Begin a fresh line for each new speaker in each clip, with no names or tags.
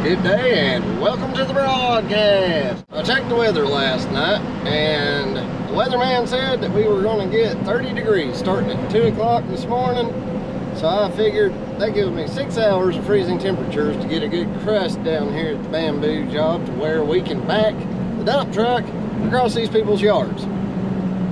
Good day and welcome to the broadcast. I checked the weather last night and the weatherman said that we were going to get 30 degrees starting at 2 o'clock this morning. So I figured that gives me 6 hours of freezing temperatures to get a good crust down here at the bamboo job to where we can back the dump truck across these people's yards.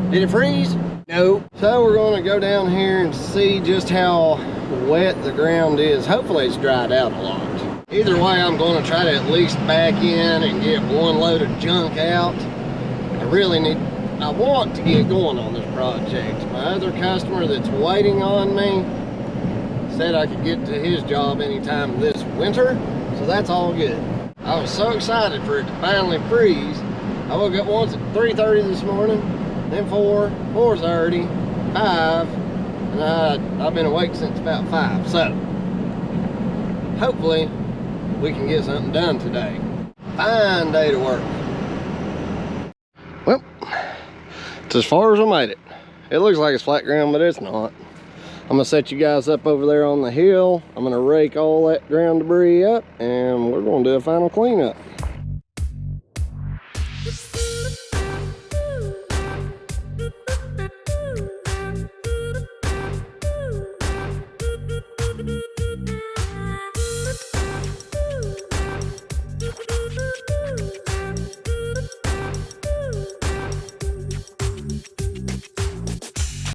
Did it freeze? No. So we're going to go down here and see just how wet the ground is. Hopefully it's dried out a lot. Either way, I'm going to try to at least back in and get one load of junk out. I want to get going on this project. My other customer that's waiting on me said I could get to his job anytime this winter, so that's all good. I was so excited for it to finally freeze. I woke up once at 3:30 this morning, then 4, 4:30, 5, and I've been awake since about 5. So hopefully we can get something done today. Fine day to work. Well, it's as far as I made it. It looks like it's flat ground, but it's not. I'm gonna set you guys up over there on the hill. I'm gonna rake all that ground debris up and we're gonna do a final cleanup.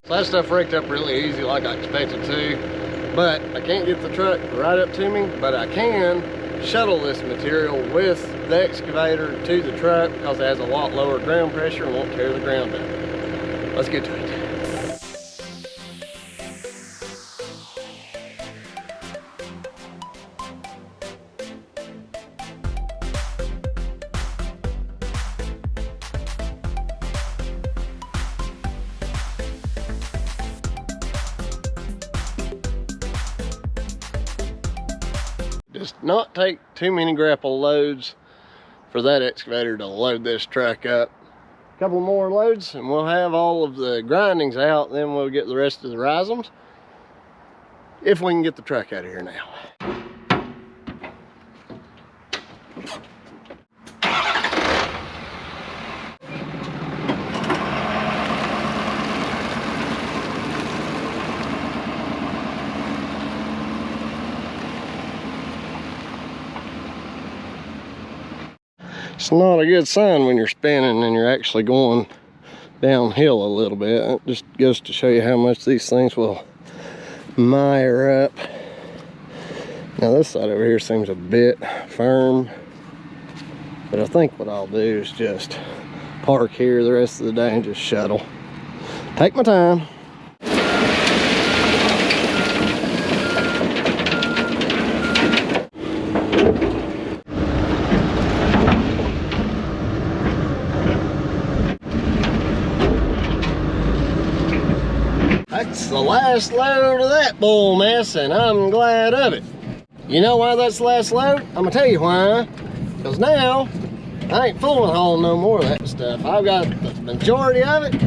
So that stuff raked up really easy like I expected to, but I can't get the truck right up to me, but I can shuttle this material with the excavator to the truck because it has a lot lower ground pressure and won't tear the ground up. Let's get to it. Does not take too many grapple loads for that excavator to load this truck up. A couple more loads and we'll have all of the grindings out, then we'll get the rest of the rhizomes if we can get the truck out of here now. It's not a good sign when you're spinning and you're actually going downhill a little bit. It just goes to show you how much these things will mire up. Now this side over here seems a bit firm, but I think what I'll do is just park here the rest of the day and just shuttle. Take my time. That's the last load of that bull mess, and I'm glad of it. You know why that's the last load? I'm gonna tell you why. Because now, I ain't fooling hauling no more of that stuff. I've got the majority of it.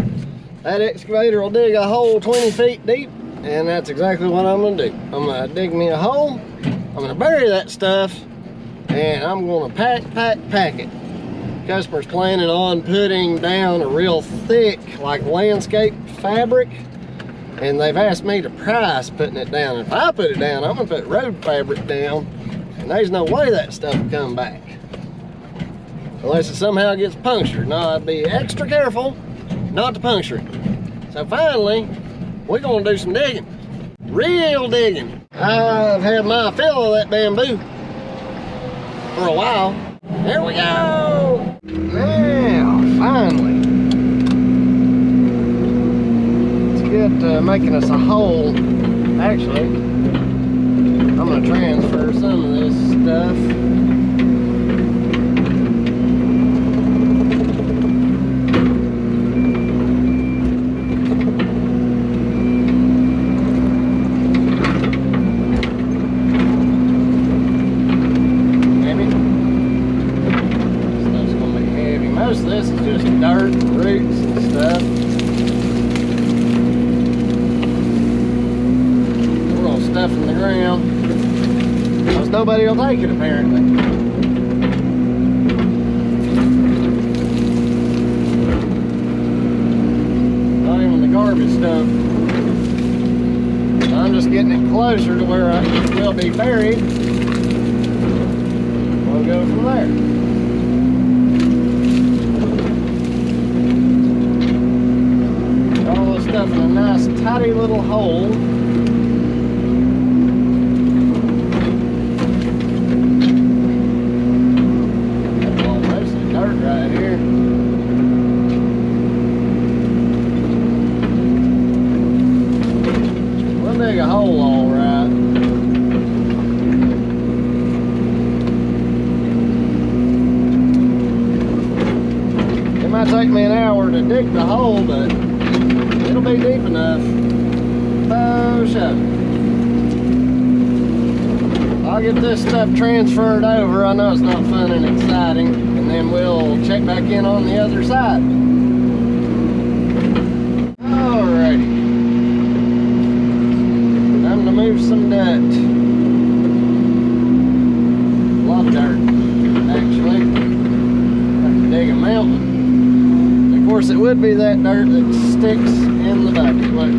That excavator will dig a hole 20 feet deep, and that's exactly what I'm gonna do. I'm gonna dig me a hole, I'm gonna bury that stuff, and I'm gonna pack it. Customer's planning on putting down a real thick, like landscape fabric, and they've asked me to price putting it down. If I put it down, I'm gonna put road fabric down, and there's no way that stuff will come back. Unless it somehow gets punctured. Now, I'd be extra careful not to puncture it. So finally, we're gonna do some digging. Real digging. I've had my fill of that bamboo for a while. There we go. Now, finally. Making us a hole. Actually, I'm gonna transfer some of this stuff. Heavy. Stuff's gonna be heavy. Most of this is just dirt and roots and stuff. Stuff in the ground because nobody will take it apparently. will be buried. We'll go from there. Got all this stuff in a nice tidy little hole. That's all mostly dirt right here. We'll dig a hole all right. It might take me an hour to dig the hole, but it'll be deep enough. Oh, sure. I'll get this stuff transferred over. I know it's not fun and exciting, and then we'll check back in on the other side. Alrighty. Time to move some dirt. A lot of dirt, actually. Have to dig a mountain. Of course, it would be that dirt that sticks in the bucket. Look.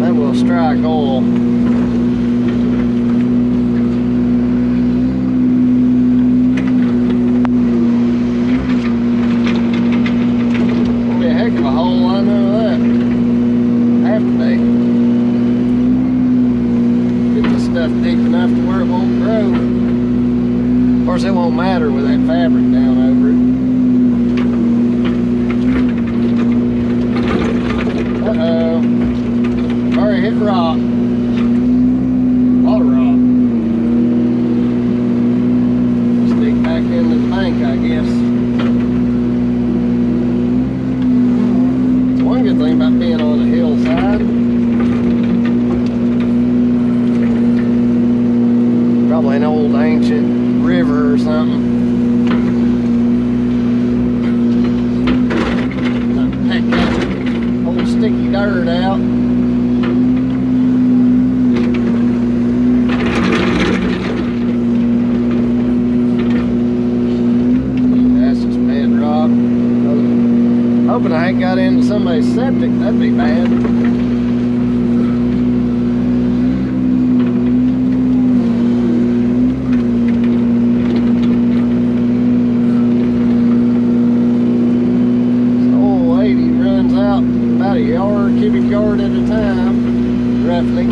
That will strike oil. It'll be a heck of a hole, I know that. Have to be. Get this stuff deep enough to where it won't grow. Of course, it won't matter with that fabric down over it. Uh-oh. Already hit rock. A lot of rock. Let's dig back into the bank, I guess. It's one good thing about being on a hillside. Probably an old ancient river or something. Peck that old sticky dirt out. That's just bedrock. Hoping I ain't got into somebody's septic. That'd be bad. Cubic yard at a time, roughly.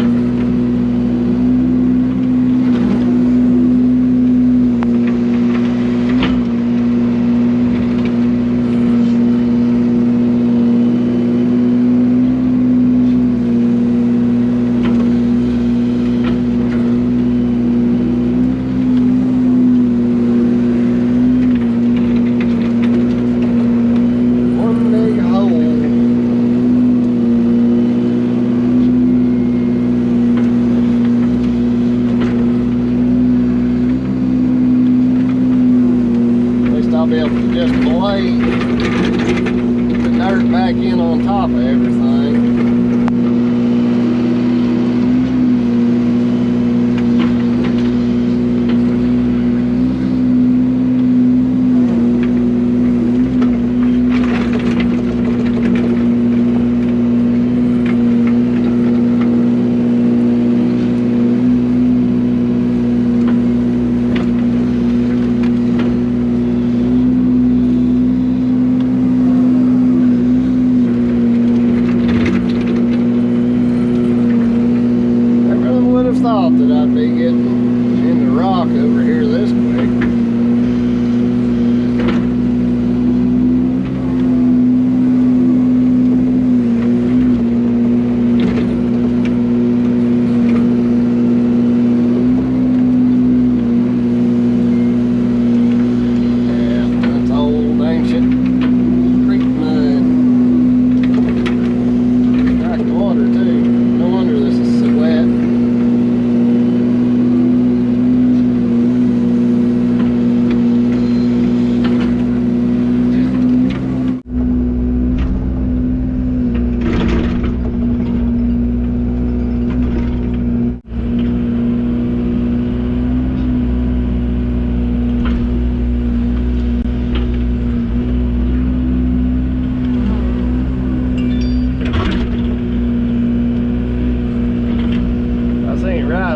One big hole.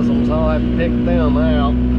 has them, so I'll have to pick them out.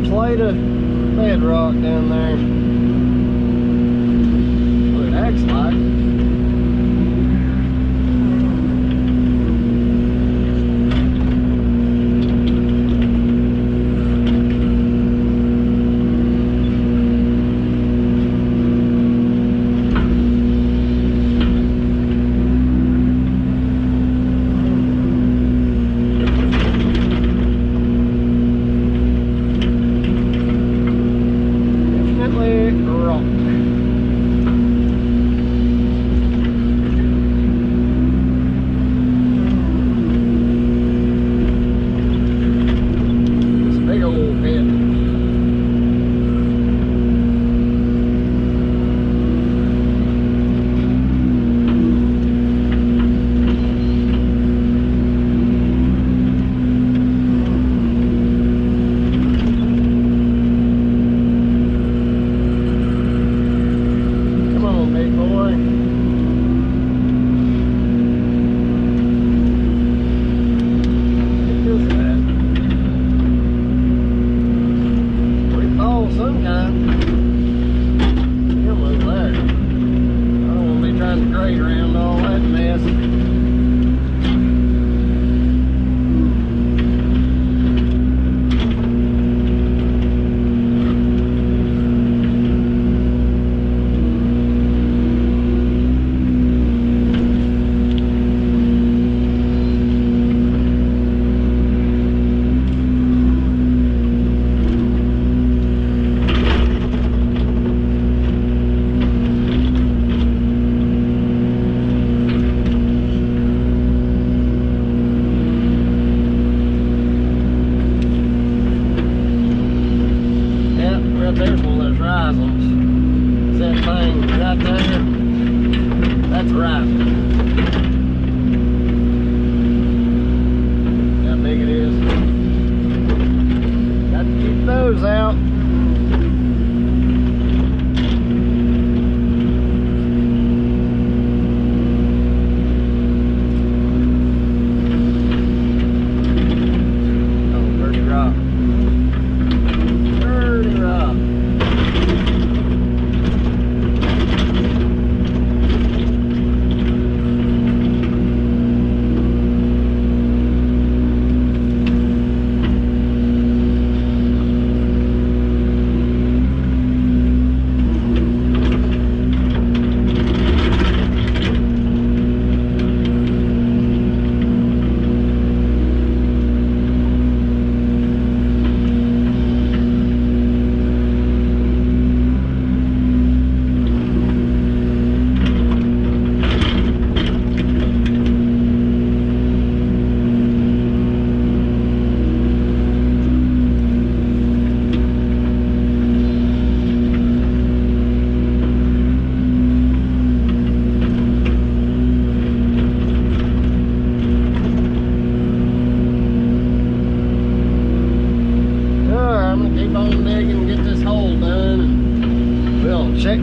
Plate of bedrock down there. What it acts like.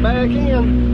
back in.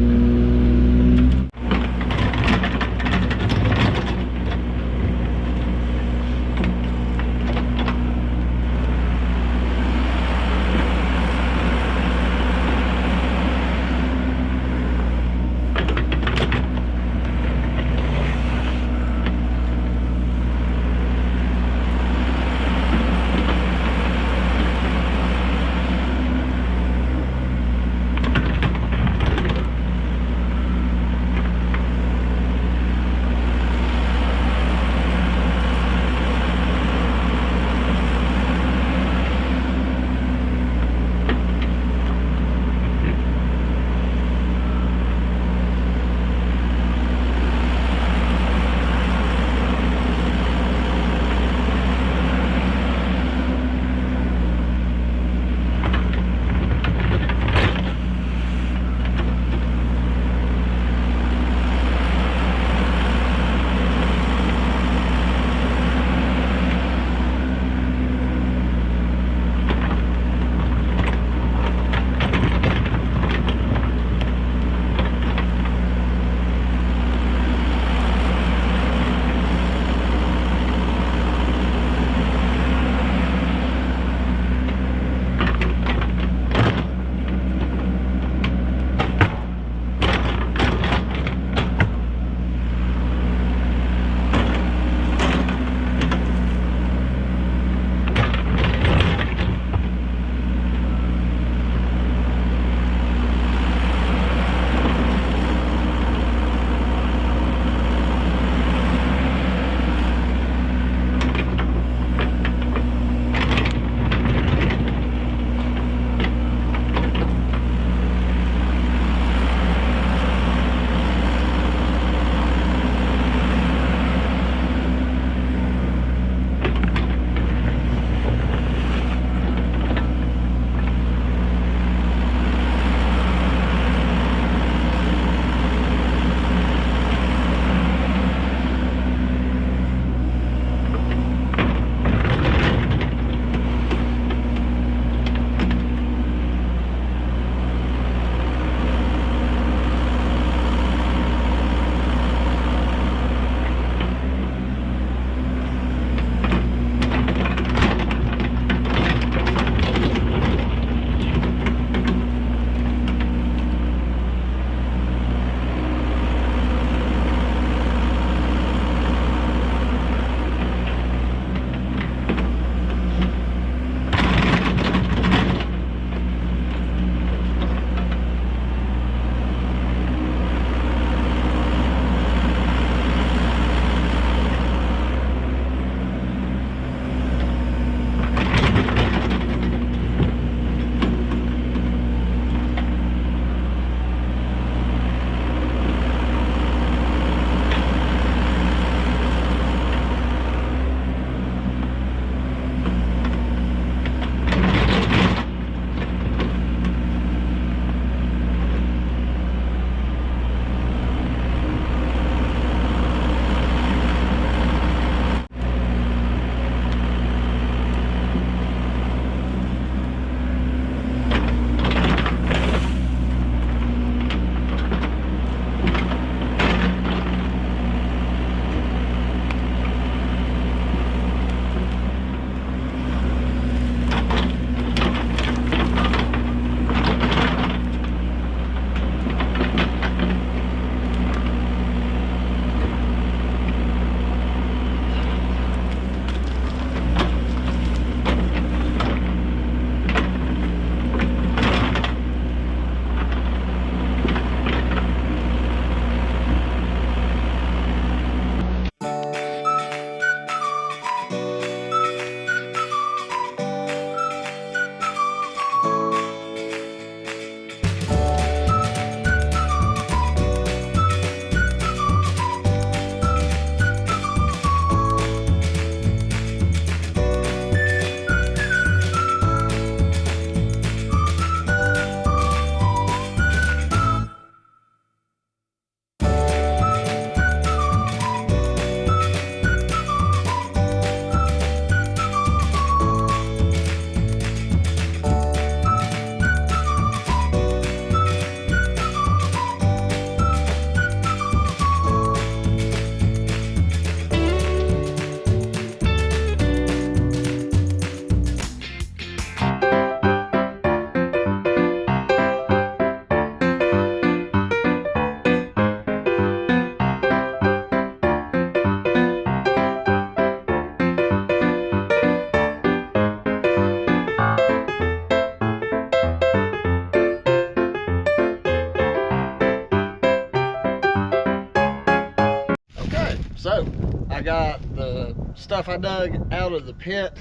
I got the stuff I dug out of the pit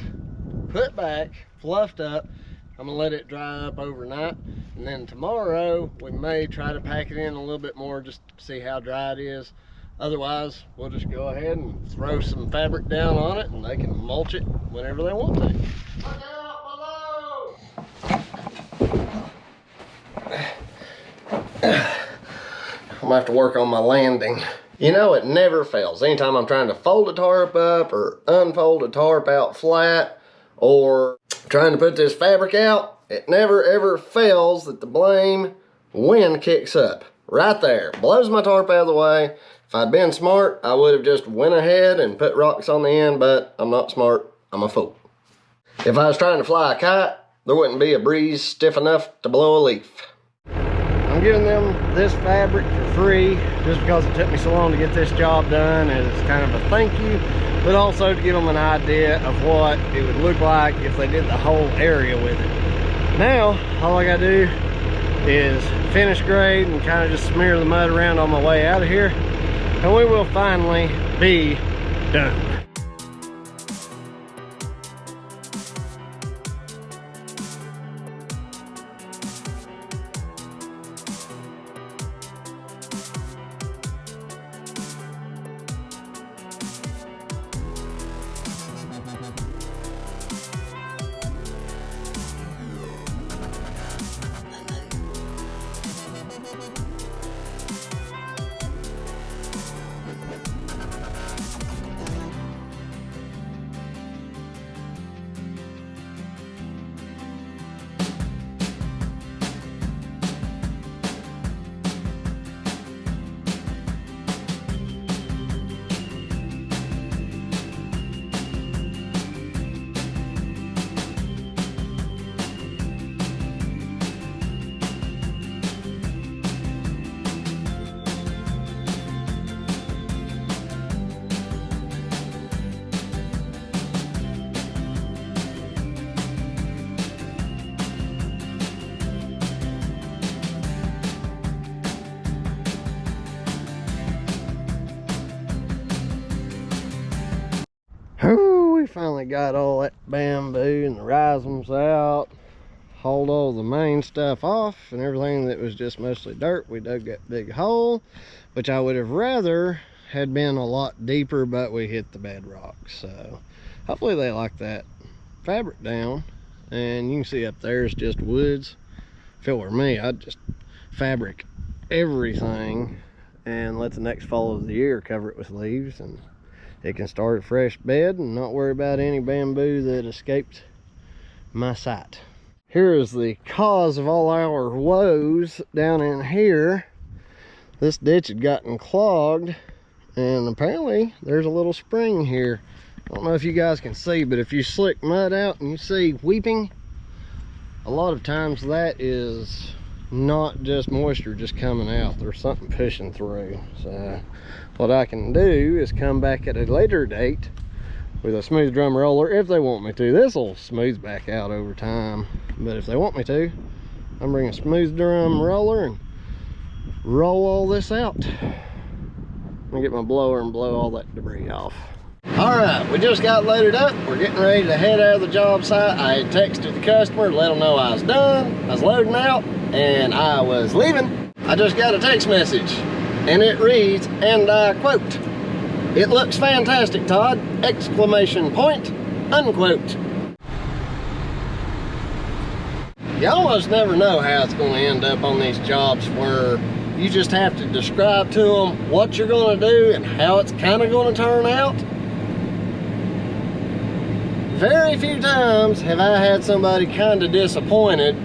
put back, fluffed up. I'm gonna let it dry up overnight, and then tomorrow we may try to pack it in a little bit more just to see how dry it is. Otherwise, we'll just go ahead and throw some fabric down on it and they can mulch it whenever they want to. Look out below! I'm gonna have to work on my landing. You know, it never fails. Anytime I'm trying to fold a tarp up or unfold a tarp out flat or trying to put this fabric out, it never ever fails that the blame wind kicks up. Right there, blows my tarp out of the way. If I'd been smart, I would have just went ahead and put rocks on the end, but I'm not smart, I'm a fool. If I was trying to fly a kite, there wouldn't be a breeze stiff enough to blow a leaf. I'm giving them this fabric for free just because it took me so long to get this job done as kind of a thank you, but also to give them an idea of what it would look like if they did the whole area with it. Now, all I gotta do is finish grade and kind of just smear the mud around on my way out of here, and we will finally be done. We finally got all that bamboo and the rhizomes out, hauled all the main stuff off, and everything that was just mostly dirt, we dug that big hole, which I would have rather had been a lot deeper, but we hit the bedrock. So hopefully they like that fabric down. And you can see up there is just woods. If it were me, I'd just fabric everything and let the next fall of the year cover it with leaves, and it can start a fresh bed and not worry about any bamboo that escaped my sight. Here is the cause of all our woes down in here. This ditch had gotten clogged, and apparently there's a little spring here. I don't know if you guys can see, but if you slick mud out and you see weeping, a lot of times that is not just moisture just coming out. There's something pushing through. So what I can do is come back at a later date with a smooth drum roller if they want me to. This will smooth back out over time, but if they want me to, I'm bringing a smooth drum roller and roll all this out. I'm gonna get my blower and blow all that debris off. All right, we just got loaded up. We're getting ready to head out of the job site. I had texted the customer to let them know I was done. I was loading out and I was leaving. I just got a text message and it reads, and I quote, "It looks fantastic, Todd!" Exclamation point, unquote. You almost never know how it's going to end up on these jobs where you just have to describe to them what you're going to do and how it's kind of going to turn out. Very few times have I had somebody kind of disappointed,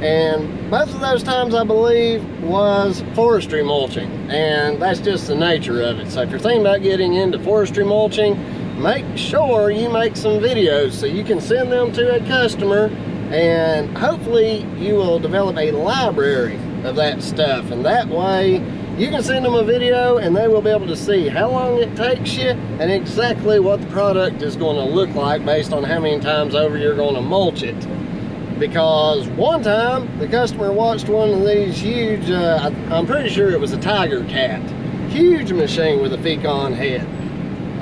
and most of those times I believe was forestry mulching, and that's just the nature of it. So if you're thinking about getting into forestry mulching, make sure you make some videos so you can send them to a customer, and hopefully you will develop a library of that stuff, and that way you can send them a video and they will be able to see how long it takes you and exactly what the product is going to look like based on how many times over you're going to mulch it. Because one time the customer watched one of these huge, I'm pretty sure it was a tiger cat, huge machine with a pecan head,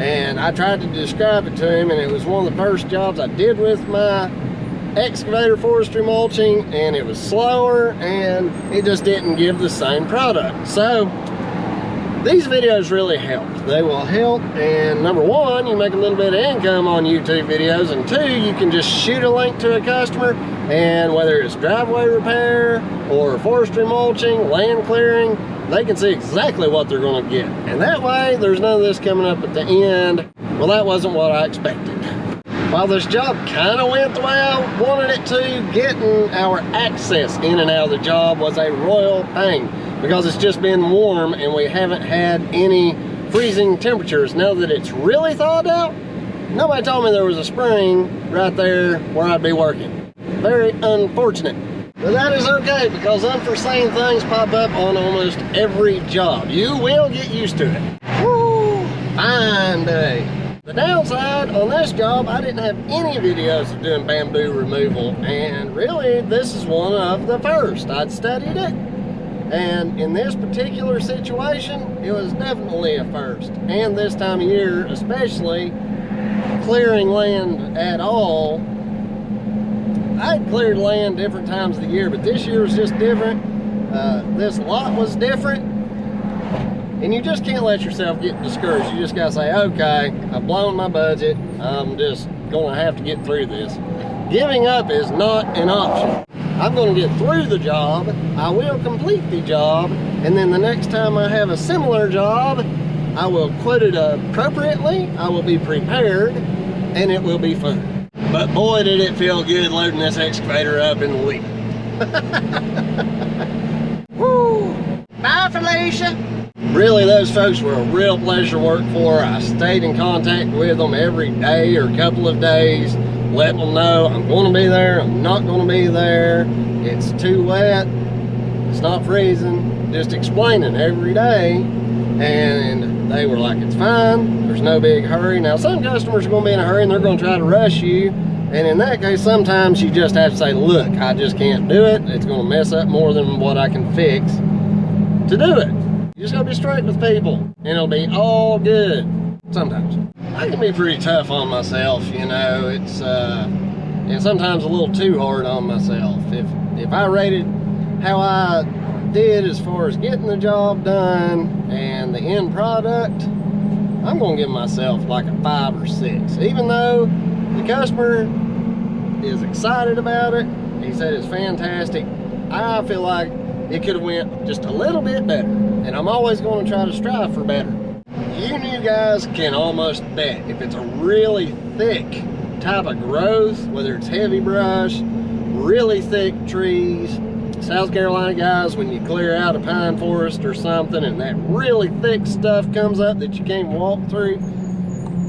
And I tried to describe it to him, and it was one of the first jobs I did with my excavator forestry mulching, and it was slower and it just didn't give the same product. So these videos really help. They will help, and number one, you make a little bit of income on YouTube videos, and two, you can just shoot a link to a customer, and whether it's driveway repair or forestry mulching, land clearing, they can see exactly what they're going to get. And that way there's none of this coming up at the end, well, that wasn't what I expected. While this job kind of went the way I wanted it to, getting our access in and out of the job was a royal pain, because it's just been warm and we haven't had any freezing temperatures. Now that it's really thawed out, nobody told me there was a spring right there where I'd be working. Very unfortunate. But that is okay, because unforeseen things pop up on almost every job. You will get used to it. Woo! Fine day. The downside on this job, I didn't have any videos of doing bamboo removal, and really this is one of the first. I'd studied it, and in this particular situation, it was definitely a first. And this time of year, especially clearing land at all, I'd cleared land different times of the year, but this year was just different. This lot was different. And you just can't let yourself get discouraged. You just gotta say, okay, I've blown my budget. I'm just gonna have to get through this. Giving up is not an option. I'm gonna get through the job. I will complete the job. And then the next time I have a similar job, I will quote it appropriately. I will be prepared, and it will be fun. But boy, did it feel good loading this excavator up in the week. Woo! Bye, Felicia. Really, those folks were a real pleasure to work for. I stayed in contact with them every day or a couple of days, letting them know I'm going to be there, I'm not going to be there, it's too wet, it's not freezing, just explaining every day. And they were like, it's fine, there's no big hurry. Now, some customers are going to be in a hurry and they're going to try to rush you. And in that case, sometimes you just have to say, look, I just can't do it. It's going to mess up more than what I can fix to do it. You just gotta be straight with people, and it'll be all good. Sometimes I can be pretty tough on myself, you know. It's and sometimes a little too hard on myself. If I rated how I did as far as getting the job done and the end product, I'm gonna give myself like a 5 or 6. Even though the customer is excited about it, he said it's fantastic, I feel like it could have went just a little bit better. And I'm always going to try to strive for better. You new guys can almost bet if it's a really thick type of growth, whether it's heavy brush, really thick trees. South Carolina guys, when you clear out a pine forest or something and that really thick stuff comes up that you can't walk through,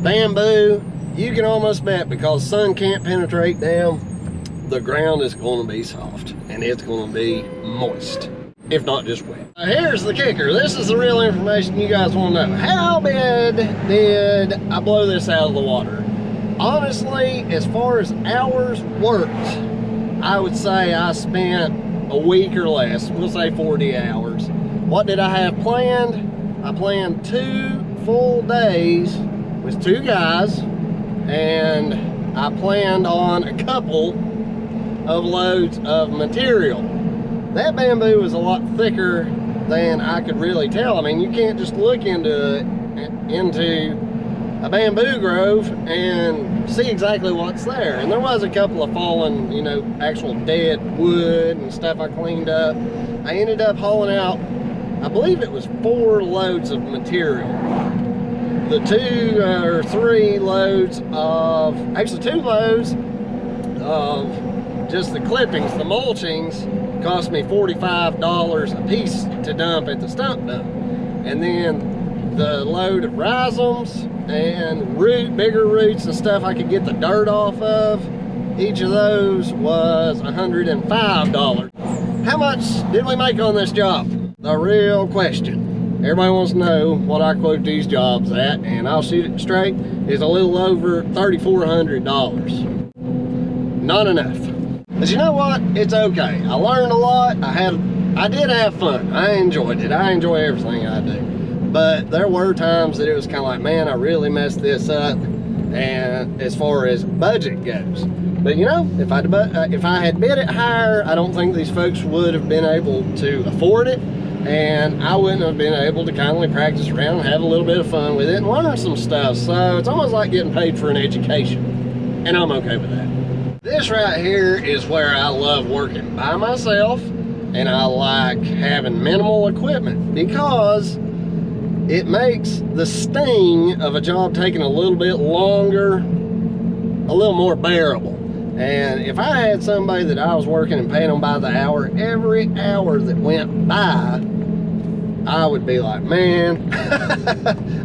bamboo, you can almost bet, because sun can't penetrate down, the ground is going to be soft and it's going to be moist, if not just wet. Now here's the kicker. This is the real information you guys want to know. How bad did I blow this out of the water? Honestly, as far as hours worked, I would say I spent a week or less. We'll say 40 hours. What did I have planned? I planned 2 full days with 2 guys, and I planned on a couple of loads of material. That bamboo was a lot thicker than I could really tell. I mean, you can't just look into a bamboo grove and see exactly what's there. And there was a couple of fallen, you know, actual dead wood and stuff I cleaned up. I ended up hauling out, I believe it was 4 loads of material. The 2 or 3 loads of, actually 2 loads of just the clippings, the mulchings, cost me $45 a piece to dump at the stump dump. And then the load of rhizomes and bigger roots and stuff I could get the dirt off of, each of those was $105. How much did we make on this job? The real question. Everybody wants to know what I quote these jobs at, and I'll shoot it straight. It's a little over $3,400. Not enough. But you know what? It's okay. I learned a lot. I did have fun. I enjoyed it. I enjoy everything I do. But there were times that it was kind of like, man, I really messed this up, and as far as budget goes. But you know, if I had bid it higher, I don't think these folks would have been able to afford it, and I wouldn't have been able to kindly practice around and have a little bit of fun with it and learn some stuff. So it's almost like getting paid for an education, and I'm okay with that. This right here is where I love working by myself, and I like having minimal equipment, because it makes the sting of a job taking a little bit longer a little more bearable. And if I had somebody that I was working and paying them by the hour, every hour that went by, I would be like, man,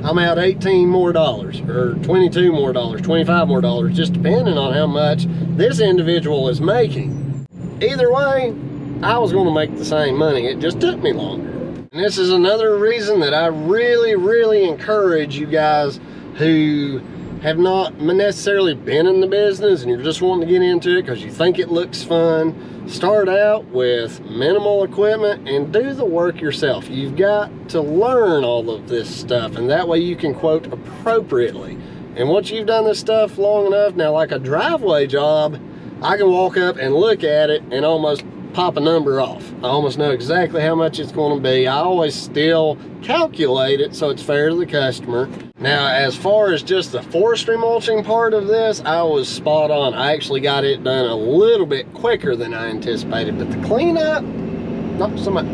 I'm out $18 more, or $22 more, $25 more, just depending on how much this individual is making. Either way, I was going to make the same money. It just took me longer. And this is another reason that I really encourage you guys who have not necessarily been in the business and you're just wanting to get into it because you think it looks fun. Start out with minimal equipment and do the work yourself. You've got to learn all of this stuff, and that way you can quote appropriately. And once you've done this stuff long enough, now like a driveway job, I can walk up and look at it and almost pop a number off. I almost know exactly how much it's going to be. I always still calculate it so it's fair to the customer. Now, as far as just the forestry mulching part of this, I was spot on. I actually got it done a little bit quicker than I anticipated, but the cleanup, not so much.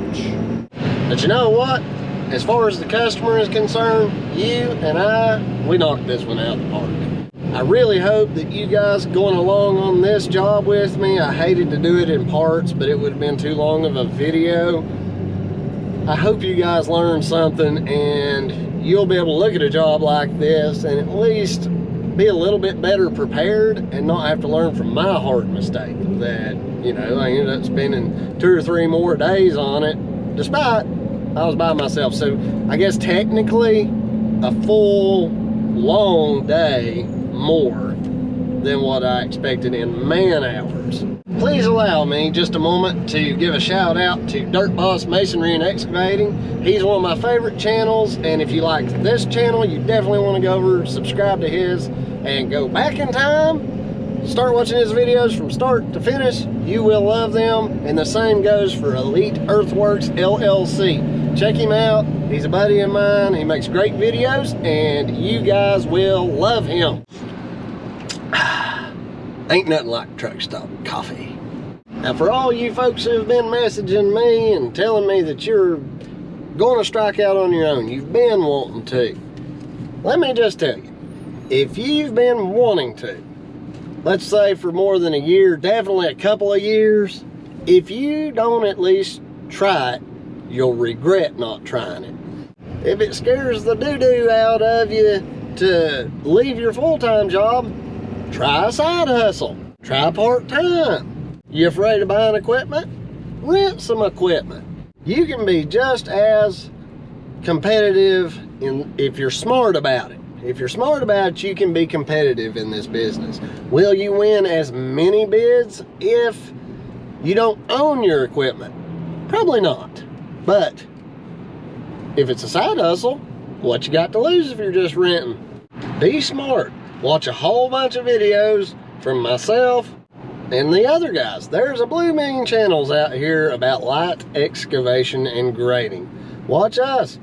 But you know what? As far as the customer is concerned, you and I, we knocked this one out of the park. I really hope that you guys going along on this job with me. I hated to do it in parts, but it would have been too long of a video. I hope you guys learned something and you'll be able to look at a job like this and at least be a little bit better prepared and not have to learn from my hard mistake that, you know, I ended up spending 2 or 3 more days on it, despite I was by myself. So I guess technically a full long day more than what I expected in man hours. Please allow me just a moment to give a shout out to Dirt Boss Masonry and Excavating. He's one of my favorite channels, and if you like this channel, you definitely want to go over, subscribe to his, and go back in time, start watching his videos from start to finish. You will love them, and the same goes for Elite Earthworks LLC. Check him out. He's a buddy of mine. He makes great videos, and you guys will love him. Ain't nothing like truck stop coffee. Now, for all you folks who have been messaging me and telling me that you're going to strike out on your own, you've been wanting to, let me just tell you, if you've been wanting to, let's say for more than a year, definitely a couple of years, if you don't at least try it, you'll regret not trying it. If it scares the doo-doo out of you to leave your full-time job, try a side hustle. Try part-time. You afraid of buying equipment? Rent some equipment. You can be just as competitive if you're smart about it. If you're smart about it, you can be competitive in this business. Will you win as many bids if you don't own your equipment? Probably not. But if it's a side hustle, what you got to lose if you're just renting? Be smart. Watch a whole bunch of videos from myself and the other guys. There's a blue million channels out here about light excavation and grading. Watch us.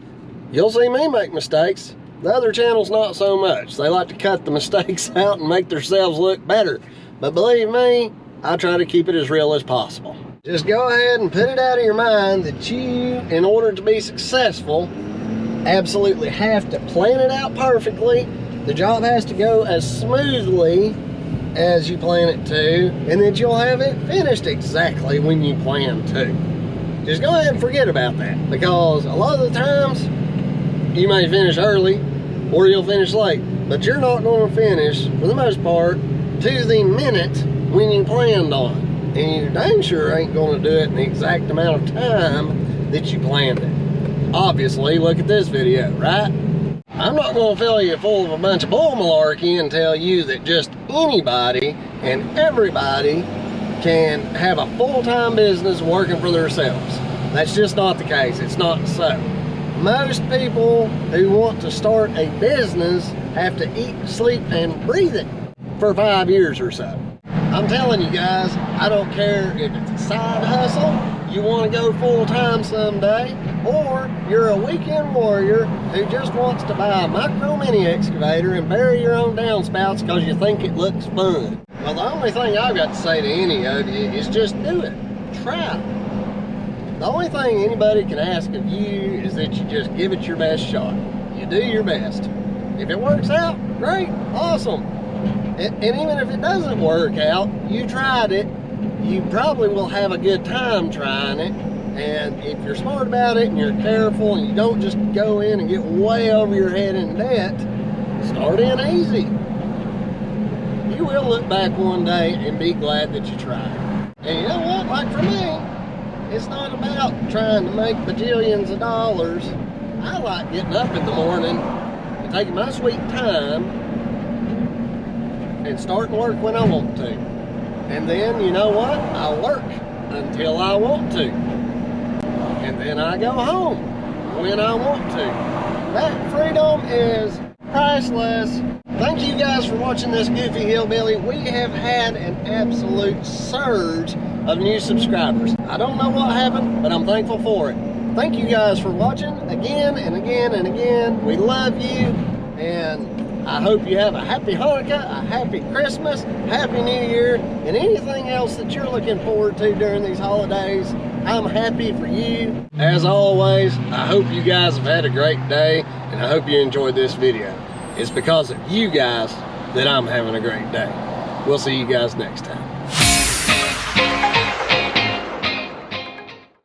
You'll see me make mistakes. The other channels not so much. They like to cut the mistakes out and make themselves look better. But believe me, I try to keep it as real as possible. Just go ahead and put it out of your mind that you, in order to be successful, absolutely have to plan it out perfectly. The job has to go as smoothly as you plan it to, and that you'll have it finished exactly when you plan to. Just go ahead and forget about that, because a lot of the times you may finish early or you'll finish late, but you're not going to finish, for the most part, to the minute when you planned on it. And you dang sure ain't going to do it in the exact amount of time that you planned it. Obviously, look at this video, right? I'm not going to fill you full of a bunch of bull malarkey and tell you that just anybody and everybody can have a full-time business working for themselves. That's just not the case. It's not so. Most people who want to start a business have to eat, sleep, and breathe it for 5 years or so. I'm telling you guys, I don't care if it's a side hustle, you want to go full-time someday, or you're a weekend warrior who just wants to buy a micro mini excavator and bury your own downspouts because you think it looks fun. Well, the only thing I've got to say to any of you is just do it. Try it. The only thing anybody can ask of you is that you just give it your best shot. You do your best. If it works out, great, awesome. And even if it doesn't work out, you tried it, you probably will have a good time trying it. And if you're smart about it and you're careful and you don't just go in and get way over your head in debt, start in easy. You will look back one day and be glad that you tried. And you know what, like for me, it's not about trying to make bajillions of dollars. I like getting up in the morning and taking my sweet time and starting work when I want to. And then, you know what? I'll work until I want to. And then I go home when I want to. That freedom is priceless. Thank you guys for watching this Goofy Hillbilly. We have had an absolute surge of new subscribers. I don't know what happened, but I'm thankful for it. Thank you guys for watching again and again and again. We love you, and I hope you have a happy Hanukkah, a happy Christmas, happy New Year, and anything else that you're looking forward to during these holidays. I'm happy for you. As always, I hope you guys have had a great day, and I hope you enjoyed this video. It's because of you guys that I'm having a great day. We'll see you guys next time.